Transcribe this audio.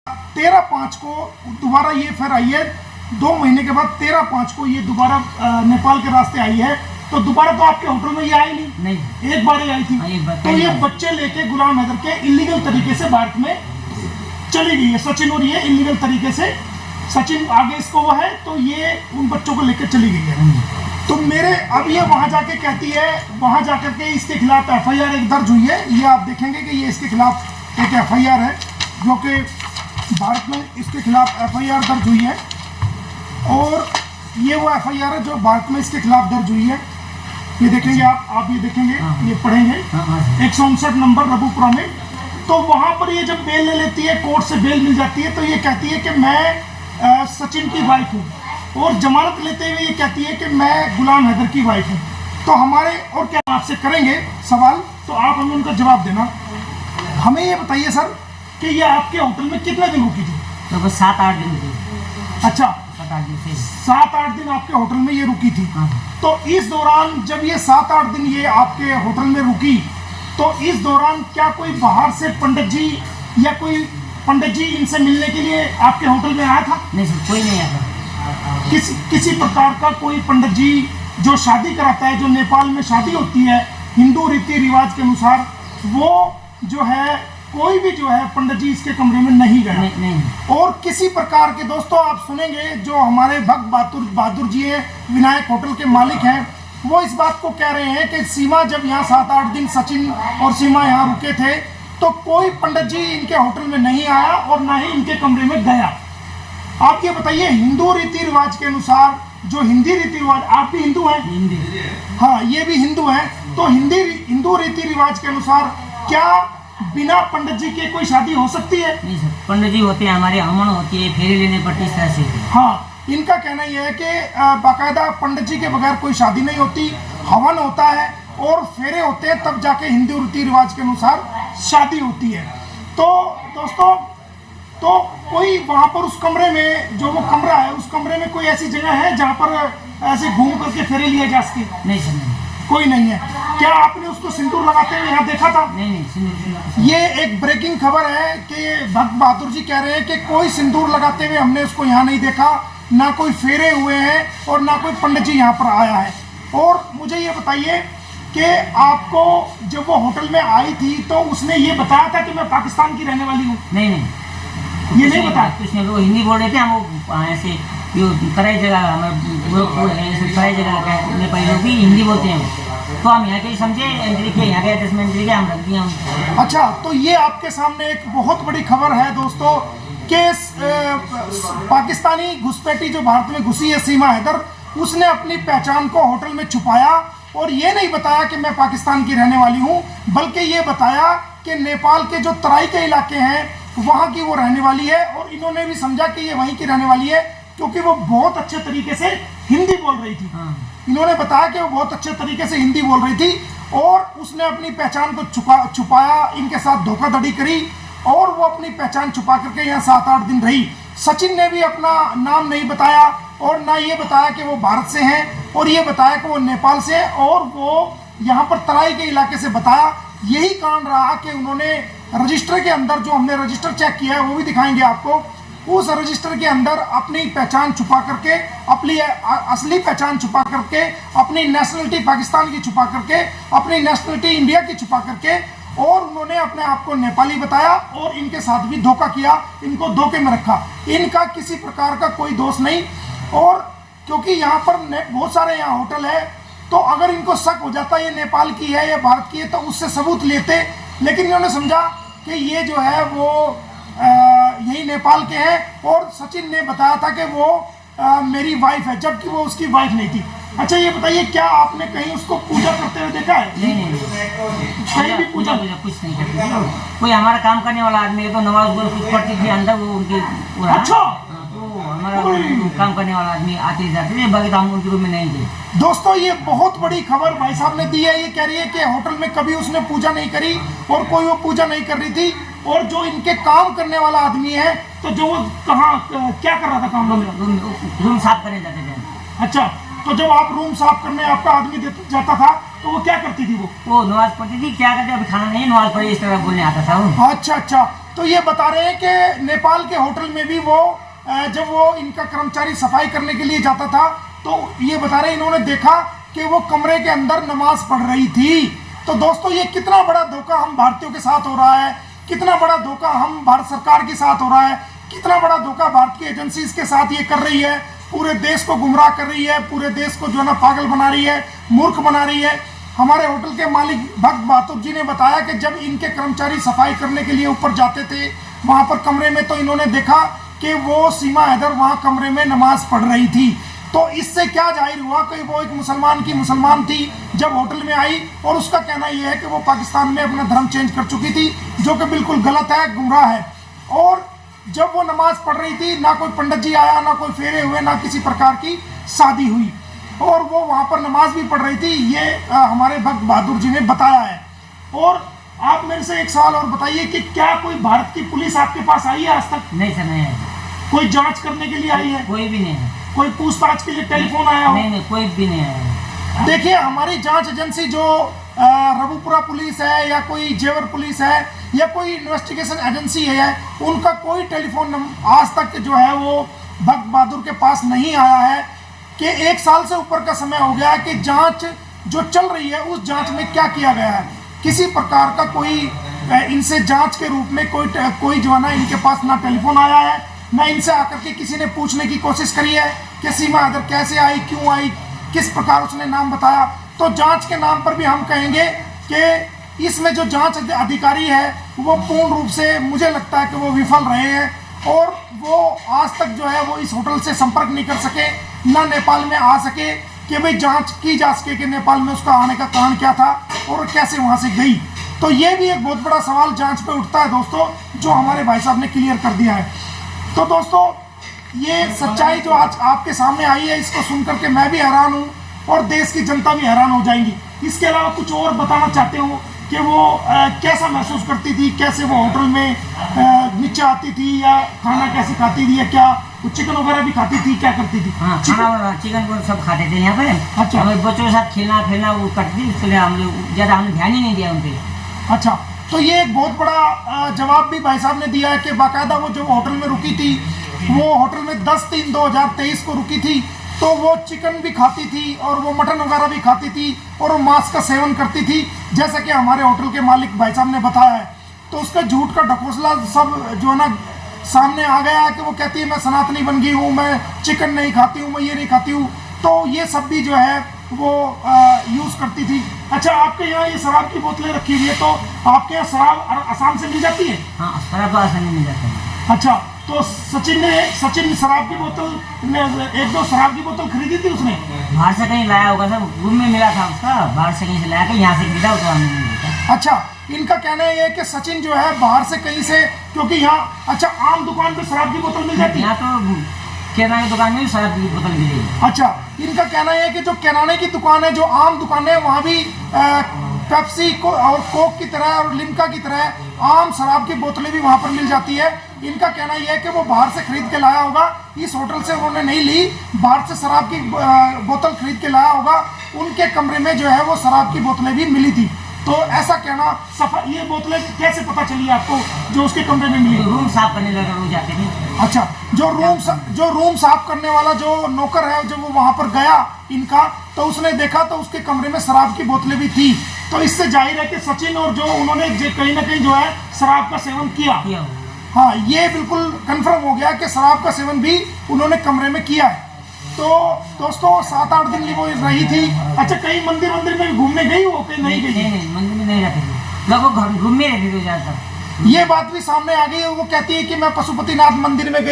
13/5 को दोबारा ये फिर आई है, 2 महीने के बाद 13/5 को ये दोबारा नेपाल के रास्ते आई है। तो दोबारा तो आपके होटल में ये आई नहीं, एक बार ही आई थी। तो ये बच्चे लेके गुलाम हैदर के इलीगल तरीके से भारत में चली गई है सचिन, और ये इलीगल तरीके से सचिन आगे इसको वो है, तो ये उन बच्चों को लेकर चली गई है। तो मेरे अब ये वहां जाके कहती है, वहां जाकर के इसके खिलाफ FIR एक दर्ज हुई है। ये आप देखेंगे कि ये इसके खिलाफ एक FIR है, जो कि भारत में इसके खिलाफ FIR दर्ज हुई है। और ये वो FIR है जो भारत में इसके खिलाफ दर्ज हुई है। ये देखेंगे आप ये देखेंगे, ये पढ़ेंगे 159 नंबर रघुपुरा में। तो वहां पर ये जब बेल ले लेती है, कोर्ट से बेल मिल जाती है, तो ये कहती है कि मैं सचिन की वाइफ हूँ, और जमानत लेते हुए ये कहती है कि मैं गुलाम हैदर की वाइफ हूँ। तो हमारे और क्या आपसे करेंगे सवाल, तो आप हमें उनका जवाब देना। हमें ये बताइए सर कि ये आपके होटल में कितने दिन रुकी थी? तो बस 7-8 दिन थी। अच्छा, 7-8 दिन से 7-8 दिन आपके होटल में ये रुकी थी। तो इस दौरान जब ये 7-8 दिन ये आपके होटल में रुकी, तो इस दौरान क्या कोई बाहर से पंडित जी या कोई पंडित जी इनसे मिलने के लिए आपके होटल में आया था? नहीं सर, कोई नहीं आया। किसी प्रकार का कोई पंडित जी जो शादी कराता है, जो नेपाल में शादी होती है हिंदू रीति रिवाज के अनुसार, वो जो है कोई भी जो है पंडित जी इसके कमरे में नहीं गया। नहीं। और किसी प्रकार के दोस्तों आप सुनेंगे, जो हमारे भक्त बहादुर जी है, विनायक होटल के मालिक हैं, वो इस बात को कह रहे हैं कि सीमा जब यहाँ 7-8 दिन सचिन और सीमा यहाँ रुके थे, तो कोई पंडित जी इनके होटल में नहीं आया और ना ही इनके कमरे में गया। आप ये बताइए, हिंदू रीति रिवाज के अनुसार, जो हिंदी रीति रिवाज, आप भी हिंदू हैं? हिंदी। हाँ, ये भी हिंदू हैं। तो हिंदू रीति रिवाज के अनुसार क्या बिना पंडित जी के कोई शादी हो सकती है? नहीं सर, पंडित जी होते हैं, हमारे हवन होती है, फेरे लेने पड़ती इस तरह से। हाँ, इनका कहना यह है कि बाकायदा पंडित जी के बगैर कोई शादी नहीं होती, हवन होता है और फेरे होते हैं, तब जाके हिंदू रीति रिवाज के अनुसार शादी होती है। तो दोस्तों, तो कोई वहाँ पर उस कमरे में, जो वो कमरा है, उस कमरे में कोई ऐसी जगह है जहाँ पर ऐसे घूम करके फेरे लिए जा सके? नहीं सर, नहीं। कोई नहीं है। क्या आपने उसको सिंदूर लगाते हुए यहाँ देखा था? नहीं, सिंदूर। ये एक ब्रेकिंग खबर है कि भक्त बहादुर जी कह रहे हैं कि कोई सिंदूर लगाते हुए हमने उसको यहाँ नहीं देखा, ना कोई फेरे हुए हैं और ना कोई पंडित जी यहाँ पर आया है। और मुझे ये बताइए कि आपको जब वो होटल में आई थी, तो उसने ये बताया था कि मैं पाकिस्तान की रहने वाली हूँ? नहीं, ये नहीं बताया। कुछ नहीं, वो हिंदी बोल रहे थे। हम ऐसे जो तराई जगह हमें तराई जगह नेपाली लोग भी हिंदी बोलते हैं, तो हम यहाँ के समझे, एंट्री के यहाँ के एड्रेस में एंट्री के हम रख दिए हम। अच्छा, तो ये आपके सामने एक बहुत बड़ी खबर है दोस्तों कि पाकिस्तानी घुसपैठी जो भारत में घुसी है, सीमा हैदर, उसने अपनी पहचान को होटल में छुपाया और ये नहीं बताया कि मैं पाकिस्तान की रहने वाली हूँ, बल्कि ये बताया कि नेपाल के जो तराई के इलाके हैं वहाँ की वो रहने वाली है। और इन्होंने भी समझा कि ये वहीं की रहने वाली है, क्योंकि वो बहुत अच्छे तरीके से हिंदी बोल रही थी। इन्होंने बताया कि वो बहुत अच्छे तरीके से हिंदी बोल रही थी, और उसने अपनी पहचान को छुपाया, इनके साथ धोखाधड़ी करी, और वो अपनी पहचान छुपा करके यहाँ 7-8 दिन रही। सचिन ने भी अपना नाम नहीं बताया, और ना ये बताया कि वो भारत से हैं, और ये बताया कि वो नेपाल से हैं, और वो यहाँ पर तराई के इलाके से बताया। यही कारण रहा कि उन्होंने रजिस्टर के अंदर, जो हमने रजिस्टर चेक किया है वो भी दिखाएंगे आपको, उस रजिस्टर के अंदर अपनी पहचान छुपा करके, अपनी असली पहचान छुपा करके, अपनी नेशनलिटी पाकिस्तान की छुपा करके, अपनी नेशनलिटी इंडिया की छुपा करके, और उन्होंने अपने आप को नेपाली बताया और इनके साथ भी धोखा किया, इनको धोखे में रखा। इनका किसी प्रकार का कोई दोष नहीं। और क्योंकि यहाँ पर बहुत सारे यहाँ होटल है, तो अगर इनको शक हो जाता ये नेपाल की है या भारत की है, तो उससे सबूत लेते, लेकिन इन्होंने समझा कि ये जो है वो यही नेपाल के हैं, और सचिन ने बताया था कि वो मेरी वाइफ है, जबकि वो उसकी वाइफ नहीं थी। अच्छा, ये बताइए, क्या आपने कहीं उसको पूजा करते हुए देखा है? नहीं, कहीं भी पूजा कुछ नहीं करती। कोई हमारा काम करने वाला आदमी है, तो नमाज कुछ पढ़ती थी अंदर, वो उनके। अच्छा, तो हमारा काम करने वाला आदमी आते जाते थे, बाकी तो हम उनके रूम में नहीं थे। दोस्तों, ये बहुत बड़ी खबर भाई साहब ने दी है। ये कह रही है कि होटल में कभी उसने पूजा नहीं करी, और कोई वो पूजा नहीं कर रही थी। और जो इनके काम करने वाला आदमी है, तो जो वो क्या कर रहा था काम? रूम साफ करने जाते थे। अच्छा, तो जब आप रूम साफ करने आपका आदमी जाता था, तो वो क्या करती थी? वो नमाज पढ़ती थी। क्या करते, अभी खाना नहीं, नमाज पढ़ी, इस तरह बोलने आता था वो। अच्छा, तो ये बता रहे हैं कि नेपाल के होटल में भी वो जब वो इनका कर्मचारी सफाई करने के लिए जाता था तो ये बता रहे हैं इन्होंने देखा कि वो कमरे के अंदर नमाज पढ़ रही थी। तो दोस्तों ये कितना बड़ा धोखा हम भारतीयों के साथ हो रहा है, कितना बड़ा धोखा हम भारत सरकार के साथ हो रहा है, कितना बड़ा धोखा भारत की एजेंसीज के साथ ये कर रही है। पूरे देश को गुमराह कर रही है, पूरे देश को जो है ना पागल बना रही है, मूर्ख बना रही है। हमारे होटल के मालिक भक्त बहादुर जी ने बताया कि जब इनके कर्मचारी सफाई करने के लिए ऊपर जाते थे वहां पर कमरे में, तो इन्होंने देखा कि वो सीमा हैदर वहां कमरे में नमाज पढ़ रही थी। तो इससे क्या जाहिर हुआ कि वो एक मुसलमान थी जब होटल में आई, और उसका कहना यह है कि वो पाकिस्तान में अपना धर्म चेंज कर चुकी थी, जो कि बिल्कुल गलत है, गुमराह है। और जब वो नमाज पढ़ रही थी ना कोई पंडित जी आया, ना कोई फेरे हुए, ना किसी प्रकार की शादी हुई, और वो वहाँ पर नमाज भी पढ़ रही थी, ये हमारे भक्त बहादुर जी ने बताया है। और आप मेरे से एक सवाल और बताइए कि क्या कोई भारत की पुलिस आपके पास आई है आज तक? नहीं सर, नहीं है। कोई जांच करने के लिए आई है? कोई भी नहीं है। कोई पूछताछ के लिए टेलीफोन आया हो? नहीं, कोई भी नहीं आया। देखिए हमारी जांच एजेंसी जो रबुपुरा पुलिस है या कोई जेवर पुलिस है या कोई इन्वेस्टिगेशन एजेंसी है, उनका कोई टेलीफोन आज तक जो है वो भक्त बहादुर के पास नहीं आया है कि 1 साल से ऊपर का समय हो गया है कि जांच जो चल रही है उस जांच में क्या किया गया है। किसी प्रकार का कोई इनसे जांच के रूप में कोई जो है ना इनके पास ना टेलीफोन आया है, ना इनसे आकर के किसी ने पूछने की कोशिश करी है कि सीमा हैदर कैसे आई, क्यों आई, किस प्रकार उसने नाम बताया। तो जांच के नाम पर भी हम कहेंगे कि इसमें जो जांच अधिकारी है वो पूर्ण रूप से मुझे लगता है कि वो विफल रहे हैं, और वो आज तक जो है वो इस होटल से संपर्क नहीं कर सके, ना नेपाल में आ सके कि भाई जांच की जा सके कि नेपाल में उसका आने का कारण क्या था और कैसे वहाँ से गई। तो ये भी एक बहुत बड़ा सवाल जांच पे उठता है दोस्तों, जो हमारे भाई साहब ने क्लियर कर दिया है। तो दोस्तों ये सच्चाई जो आज आपके सामने आई है, इसको सुनकर के मैं भी हैरान हूँ और देश की जनता भी हैरान हो जाएंगी। इसके अलावा कुछ और बताना चाहते हो कि वो कैसा महसूस करती थी, कैसे वो होटल में नीचे आती थी, या खाना कैसे खाती थी, या क्या वो चिकन वगैरह भी खाती थी, क्या करती थी? हाँ, खाना चिकन को सब खाते थे यहाँ पे। अच्छा। हमें बच्चों के साथ खेलना फिरना वो करती थी, इसलिए हम लोग ज़्यादा हमने ध्यान ही नहीं दिया उन पर। अच्छा, तो ये एक बहुत बड़ा जवाब भी भाई साहब ने दिया है कि बाकायदा वो जो होटल में रुकी थी, वो होटल में 10/3/2023 को रुकी थी, तो वो चिकन भी खाती थी और वो मटन वगैरह भी खाती थी और वो मांस का सेवन करती थी, जैसा कि हमारे होटल के मालिक भाई साहब ने बताया है। तो उसका झूठ का ढकोसला सब जो है ना सामने आ गया है कि वो कहती है मैं सनातनी बन गई हूँ, मैं चिकन नहीं खाती हूँ, मैं ये नहीं खाती हूँ। तो ये सब भी जो है वो यूज़ करती थी। अच्छा, आपके यहाँ ये शराब की बोतलें रखी हुई है, तो आपके यहाँ शराब आसाम से मिल जाती है? हाँ, शराब तो आसानी मिल जाता है। अच्छा, तो सचिन शराब की बोतल 1-2 शराब की बोतल खरीदी थी उसने? बाहर से कहीं लाया होगा सर, रूम में मिला था उसका, बाहर से कहीं से लाया कर यहाँ से खरीदा हो तो हमें नहीं मिलता। अच्छा, इनका कहना है कि सचिन जो है बाहर से कहीं से, क्योंकि यहाँ अच्छा आम दुकान पे शराब की बोतल मिल जाती है, यहाँ तो किराने की दुकान में भी शराब की बोतल मिलेगी। अच्छा, इनका कहना है कि जो किराने की दुकान है, जो आम दुकान है, वहाँ भी पेप्सी को और कोक की तरह और लिम्का की तरह आम शराब की बोतलें भी वहाँ पर मिल जाती है। इनका कहना यह है कि वो बाहर से खरीद के लाया होगा, इस होटल से उन्होंने नहीं ली, बाहर से शराब की बोतल खरीद के लाया होगा, उनके कमरे में जो है वो शराब की बोतलें भी मिली थी। तो ऐसा कहना ये बोतलें कैसे पता चली आपको जो उसके कमरे में मिली? रूम साफ करने लगा वो जाते थे। अच्छा, जो रूम साफ करने वाला जो नौकर है जब वो वहाँ पर गया इनका, तो उसने देखा तो उसके कमरे में शराब की बोतलें भी थी। तो इससे जाहिर है कि सचिन और जो उन्होंने कहीं ना कहीं जो है शराब का सेवन किया। हाँ, ये बिल्कुल कंफर्म हो गया कि शराब का सेवन भी उन्होंने कमरे में किया है। तो दोस्तों 7-8 दिन वो रही थी। अच्छा, कहीं मंदिर में घूमने गई हो कि नहीं गई? नहीं, मंदिर में नहीं रहते थे लोग, वो घर में रहते थे ज़्यादातर। ये बात भी सामने आ गई है, वो कहती है कि मैं पशुपतिनाथ मंदिर में गई।